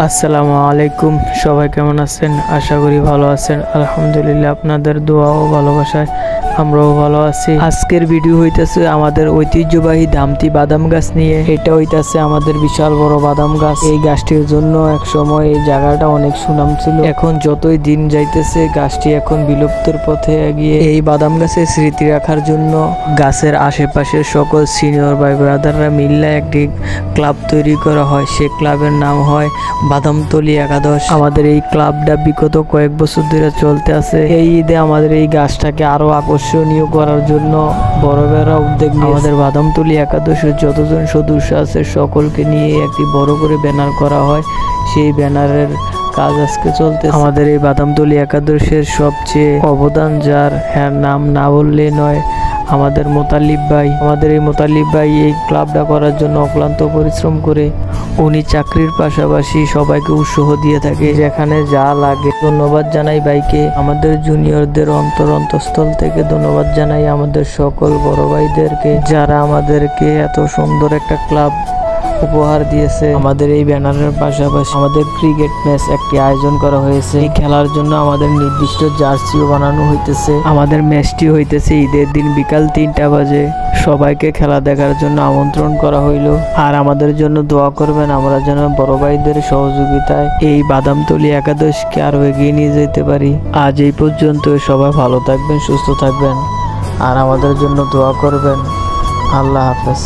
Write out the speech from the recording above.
আসসালামু আলাইকুম। সবাই কেমন আছেন? আশা করি ভালো আছেন। আলহামদুলিল্লাহ, আপনাদের দোয়া ও ভালোবাসায় আমরাও ভালো আছি। আজকের ভিডিও হইতেছে আমাদের ঐতিহ্যবাহী দামতি বাদাম গাছ নিয়ে। এটা হইতেছে আমাদের বিশাল বড় বাদাম গাছ। এই গাছটির জন্য এক সময় এই জায়গাটা অনেক সুনাম ছিল। এখন যতই দিন যাইতেছে গাছটি এখন বিলুপ্তের পথে এগিয়ে। এই বাদাম গাছের স্মৃতি রাখার জন্য গাছের আশেপাশের সকল সিনিয়র ভাই ব্রাদাররা মিল্লা একটি ক্লাব তৈরি করা হয়। সে ক্লাবের নাম হয় বাদামতলী একাদশ। আমাদের এই ক্লাবটা বিগত কয়েক বছর ধরে চলতে আছে। এই ঈদে আমাদের এই গাছটাকে আরো আকর্ষণীয় করার জন্য বড়রা উদ্যোগ নিয়ে আমাদের বাদামতলী একাদশের যতজন সদস্য আছে সকলকে নিয়ে একটি বড় করে ব্যানার করা হয়। সেই ব্যানারের কাজ আজকে চলতে। আমাদের এই বাদামতলী একাদশের সবচেয়ে অবদান যার, হ্যাঁ নাম না বললে নয়, আমাদের মোতালিব ভাই। আমাদের এই মোতালিব ভাই এই ক্লাবটা করার জন্য অক্লান্ত পরিশ্রম করে উনি চাকরির পাশাপাশি সবাইকে উৎসাহ দিয়ে থাকে, যেখানে যা লাগে। ধন্যবাদ জানাই ভাইকে। আমাদের জুনিয়রদের অন্তঃস্থল থেকে ধন্যবাদ জানাই আমাদের সকল বড় ভাইদেরকে, যারা আমাদেরকে এত সুন্দর একটা ক্লাব উপহার দিয়েছে। আমাদের এই ব্যানারের পাশাপাশি আমাদের ক্রিকেট ম্যাচ একটি আয়োজন করা হয়েছে। এই খেলার জন্য আমাদের নির্দিষ্ট জার্সিও বানানো হইতেছে। আমাদের ম্যাচটি হইতেছে ঈদের দিন বিকাল 3টা বাজে। সবাইকে খেলা দেখার জন্য আমন্ত্রণ করা হইল। আর আমাদের জন্য দোয়া করবেন, আমরা যেন বড় ভাইদের সহযোগিতায় এই বাদামতলী একাদশকে আরো এগিয়ে নিয়ে যেতে পারি। আজ এই পর্যন্ত। সবাই ভালো থাকবেন, সুস্থ থাকবেন আর আমাদের জন্য দোয়া করবেন। আল্লাহ হাফেজ।